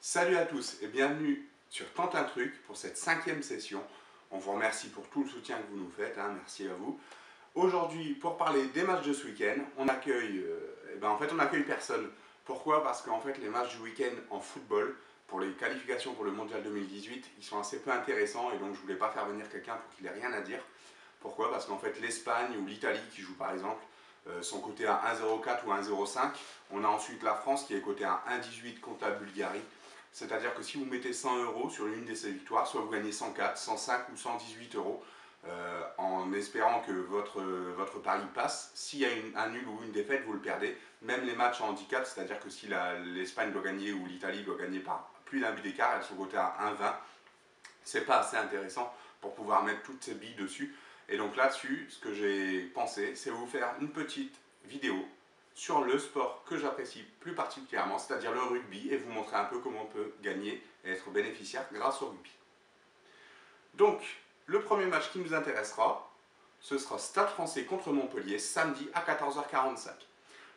Salut à tous et bienvenue sur Tente un truc pour cette 5e session. On vous remercie pour tout le soutien que vous nous faites, merci à vous. Aujourd'hui, pour parler des matchs de ce week-end, on accueille, on accueille personne. Pourquoi? Parce qu'en fait les matchs du week-end en football, pour les qualifications pour le Mondial 2018, ils sont assez peu intéressants et donc je voulais pas faire venir quelqu'un pour qu'il ait rien à dire. Pourquoi? Parce qu'en fait l'Espagne ou l'Italie qui jouent par exemple sont cotés à 1,04 ou 1,05. On a ensuite la France qui est cotée à 1,18 contre la Bulgarie. C'est-à-dire que si vous mettez 100 € sur l'une de ces victoires, soit vous gagnez 104, 105 ou 118 € en espérant que votre pari passe. S'il y a un nul ou une défaite, vous le perdez. Même les matchs en handicap, c'est-à-dire que si l'Espagne doit gagner ou l'Italie doit gagner par plus d'un but d'écart, elles sont cotées à 1,20. C'est pas assez intéressant pour pouvoir mettre toutes ces billes dessus. Et donc là-dessus, ce que j'ai pensé, c'est vous faire une petite vidéo sur le sport que j'apprécie plus particulièrement, c'est-à-dire le rugby, et vous montrer un peu comment on peut gagner et être bénéficiaire grâce au rugby. Donc, le premier match qui nous intéressera, ce sera Stade Français contre Montpellier, samedi à 14h45.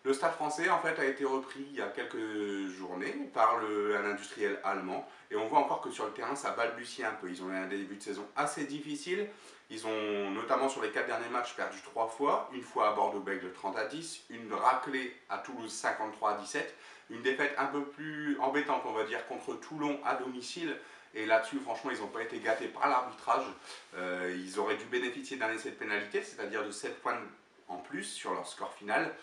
Le Stade Français, en fait, a été repris il y a quelques journées par un industriel allemand. Et on voit encore que sur le terrain, ça balbutie un peu. Ils ont eu un début de saison assez difficile. Ils ont, notamment sur les 4 derniers matchs, perdu 3 fois. Une fois à Bordeaux-Bègles de 30-10. Une raclée à Toulouse 53-17. Une défaite un peu plus embêtante, on va dire, contre Toulon à domicile. Et là-dessus, franchement, ils n'ont pas été gâtés par l'arbitrage. Ils auraient dû bénéficier d'un essai de pénalité, c'est-à-dire de 7 points en plus sur leur score final.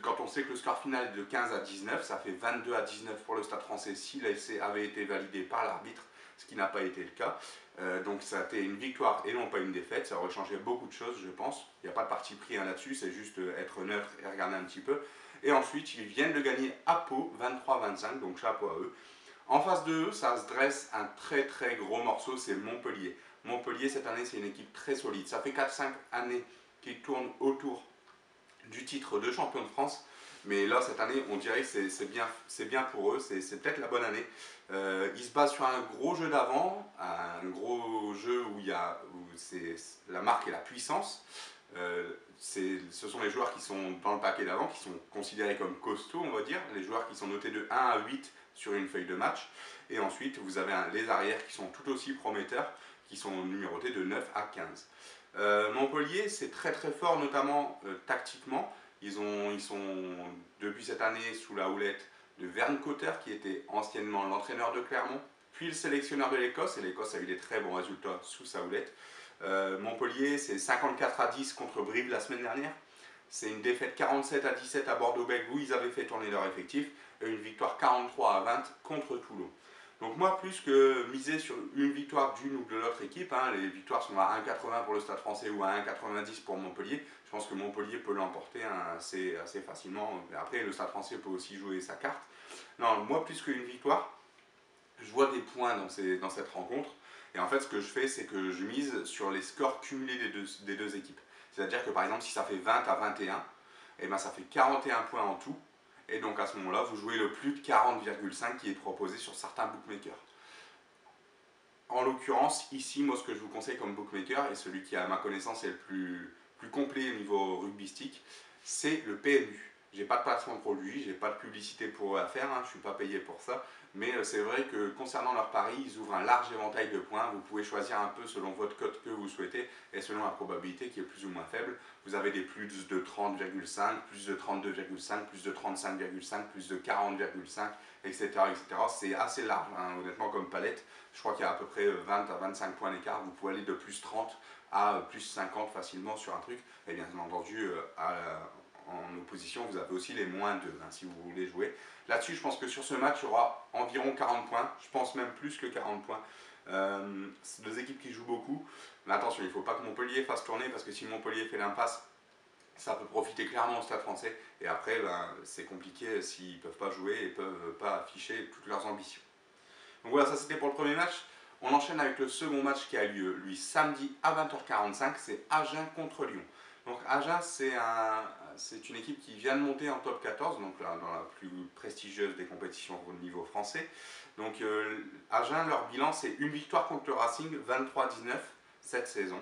Quand on sait que le score final est de 15 à 19, ça fait 22 à 19 pour le Stade Français si l'essai avait été validé par l'arbitre, ce qui n'a pas été le cas. Donc ça a été une victoire et non pas une défaite, ça aurait changé beaucoup de choses je pense. Il n'y a pas de parti pris là-dessus, c'est juste être neutre et regarder un petit peu. Et ensuite ils viennent de gagner à Pau 23-25, donc chapeau à eux. En face de eux, ça se dresse un très gros morceau, c'est Montpellier. Montpellier cette année c'est une équipe très solide, ça fait 4-5 années qu'ils tournent autour du titre de champion de France, mais là cette année on dirait que c'est bien pour eux, c'est peut-être la bonne année. Ils se basent sur un gros jeu d'avant, un gros jeu où c'est la marque et la puissance. Ce sont les joueurs qui sont dans le paquet d'avant, qui sont considérés comme costauds on va dire, les joueurs qui sont notés de 1 à 8 sur une feuille de match, et ensuite vous avez les arrières qui sont tout aussi prometteurs, qui sont numérotés de 9 à 15. Montpellier, c'est très fort, notamment tactiquement. Ils sont depuis cette année sous la houlette de Vern Cotter, qui était anciennement l'entraîneur de Clermont, puis le sélectionneur de l'Écosse, et l'Écosse a eu des très bons résultats sous sa houlette. Montpellier, c'est 54 à 10 contre Brive la semaine dernière. C'est une défaite 47 à 17 à Bordeaux-Bègles où ils avaient fait tourner leur effectif, et une victoire 43 à 20 contre Toulon. Donc moi, plus que miser sur une victoire d'une ou de l'autre équipe, les victoires sont à 1,80 pour le Stade Français ou à 1,90 pour Montpellier, je pense que Montpellier peut l'emporter assez facilement. Après, le Stade Français peut aussi jouer sa carte. Non, moi, plus qu'une victoire, je vois des points dans cette rencontre. Et en fait, ce que je fais, c'est que je mise sur les scores cumulés des deux équipes. C'est-à-dire que par exemple, si ça fait 20 à 21, et ben ça fait 41 points en tout. Et donc à ce moment-là, vous jouez le plus de 40,5 qui est proposé sur certains bookmakers. En l'occurrence, ici, moi ce que je vous conseille comme bookmaker, et celui qui à ma connaissance est le plus complet au niveau rugbystique, c'est le PMU. J'ai pas de placement de produit, j'ai pas de publicité pour faire, je suis pas payé pour ça, mais c'est vrai que concernant leur pari, ils ouvrent un large éventail de points. Vous pouvez choisir un peu selon votre cote que vous souhaitez et selon la probabilité qui est plus ou moins faible. Vous avez des plus de 30,5, plus de 32,5, plus de 35,5, plus de 40,5, etc. C'est assez large, honnêtement, comme palette. Je crois qu'il y a à peu près 20 à 25 points d'écart. Vous pouvez aller de plus 30 à plus 50 facilement sur un truc. Et bien entendu, en opposition, vous avez aussi les moins 2 si vous voulez jouer. Là-dessus, je pense que sur ce match, il y aura environ 40 points. Je pense même plus que 40 points. C'est deux équipes qui jouent beaucoup. Mais attention, il ne faut pas que Montpellier fasse tourner, parce que si Montpellier fait l'impasse, ça peut profiter clairement au Stade Français. Et après, c'est compliqué s'ils ne peuvent pas jouer et ne peuvent pas afficher toutes leurs ambitions. Donc voilà, ça c'était pour le premier match. On enchaîne avec le second match qui a lieu, lui, samedi à 20h45. C'est Agen contre Lyon. Donc Agen, c'est une équipe qui vient de monter en top 14, donc là, dans la plus prestigieuse des compétitions au niveau français. Donc Agen, leur bilan, c'est une victoire contre le Racing, 23-19 cette saison.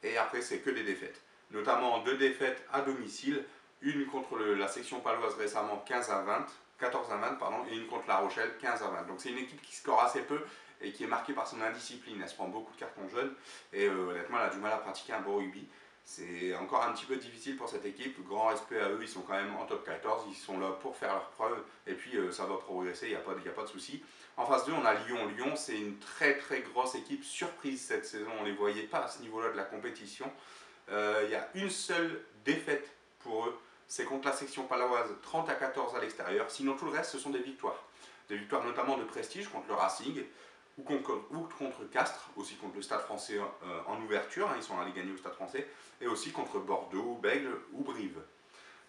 Et après, c'est que des défaites. Notamment deux défaites à domicile, une contre la section paloise récemment, 15 à 20, 14-20, pardon, et une contre La Rochelle, 15-20. Donc c'est une équipe qui score assez peu et qui est marquée par son indiscipline. Elle se prend beaucoup de cartons jaunes et honnêtement, elle a du mal à pratiquer un bon rugby. C'est encore un petit peu difficile pour cette équipe. Grand respect à eux, ils sont quand même en top 14, ils sont là pour faire leurs preuves et puis ça va progresser, il n'y a pas de souci. En face d'eux, on a Lyon. Lyon, c'est une très très grosse équipe surprise cette saison. On ne les voyait pas à ce niveau-là de la compétition. Il y a une seule défaite pour eux, c'est contre la section paloise, 30-14 à l'extérieur. Sinon, tout le reste, ce sont des victoires. Des victoires notamment de prestige contre le Racing, ou contre Castres, aussi contre le Stade français en ouverture, hein, ils sont allés gagner au Stade français, et aussi contre Bordeaux, Bègles ou Brive.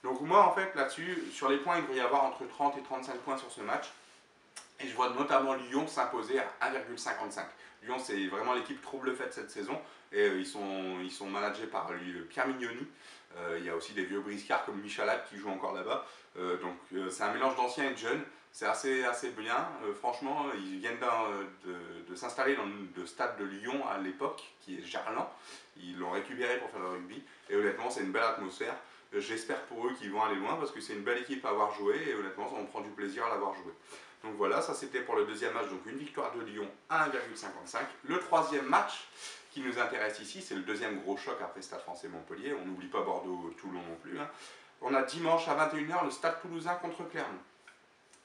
Donc moi, en fait, là-dessus, sur les points, il devrait y avoir entre 30 et 35 points sur ce match. Et je vois notamment Lyon s'imposer à 1,55. Lyon, c'est vraiment l'équipe trouble-fête cette saison. Et ils sont managés par Pierre Mignoni. Il y a aussi des vieux briscards comme Michalak qui jouent encore là-bas. C'est un mélange d'anciens et de jeunes. C'est assez bien. Franchement, ils viennent de s'installer dans le stade de Lyon à l'époque, qui est Gerland. Ils l'ont récupéré pour faire le rugby. Et honnêtement, c'est une belle atmosphère. J'espère pour eux qu'ils vont aller loin parce que c'est une belle équipe à avoir joué. Et honnêtement, on prend du plaisir à l'avoir joué. Donc voilà, ça c'était pour le deuxième match, donc une victoire de Lyon à 1,55. Le troisième match qui nous intéresse ici, c'est le deuxième gros choc après Stade français Montpellier. On n'oublie pas Bordeaux-Toulon non plus. Hein. On a dimanche à 21 h le Stade toulousain contre Clermont.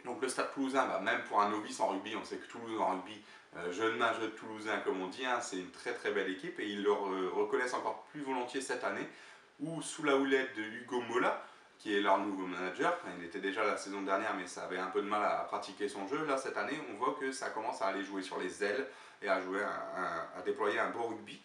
Donc le Stade toulousain, même pour un novice en rugby, on sait que Toulouse en rugby, jeune main, jeune toulousain comme on dit, hein, c'est une très très belle équipe et ils le reconnaissent encore plus volontiers cette année, où sous la houlette de Hugo Mola, qui est leur nouveau manager. Enfin, il était déjà la saison dernière, mais ça avait un peu de mal à pratiquer son jeu. Là, cette année, on voit que ça commence à aller jouer sur les ailes et à déployer un beau rugby.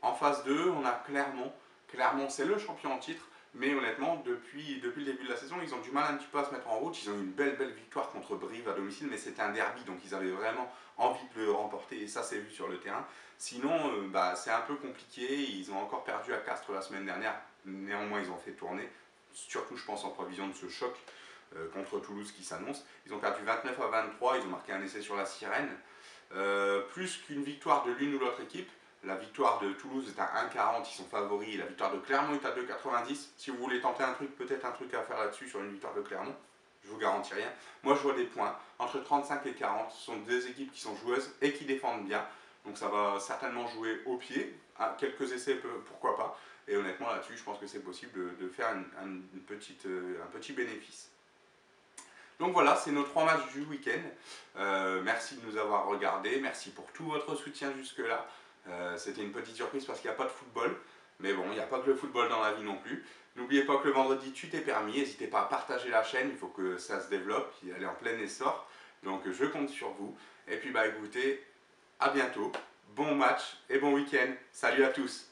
En face d'eux, on a Clermont. Clermont, c'est le champion en titre, mais honnêtement, depuis le début de la saison, ils ont du mal un petit peu à se mettre en route. Ils ont eu une belle victoire contre Brive à domicile, mais c'était un derby, donc ils avaient vraiment envie de le remporter, et ça s'est vu sur le terrain. Sinon, c'est un peu compliqué. Ils ont encore perdu à Castres la semaine dernière. Néanmoins, ils ont fait tourner. Surtout je pense en prévision de ce choc contre Toulouse qui s'annonce. Ils ont perdu 29-23, ils ont marqué un essai sur la sirène. Plus qu'une victoire de l'une ou l'autre équipe, la victoire de Toulouse est à 1,40, ils sont favoris, la victoire de Clermont est à 2,90. Si vous voulez tenter un truc, peut-être un truc à faire là-dessus sur une victoire de Clermont, je vous garantis rien. Moi je vois des points, entre 35 et 40, ce sont deux équipes qui sont joueuses et qui défendent bien. Donc ça va certainement jouer au pied, à quelques essais pourquoi pas. Et honnêtement là-dessus, je pense que c'est possible de faire un petit bénéfice. Donc voilà, c'est nos 3 matchs du week-end. Merci de nous avoir regardés, merci pour tout votre soutien jusque-là. C'était une petite surprise parce qu'il n'y a pas de football. Mais bon, il n'y a pas que le football dans la vie non plus. N'oubliez pas que le vendredi, tu t'es permis. N'hésitez pas à partager la chaîne, il faut que ça se développe. Elle est en plein essor. Donc je compte sur vous. Et puis écoutez, à bientôt. Bon match et bon week-end. Salut à tous.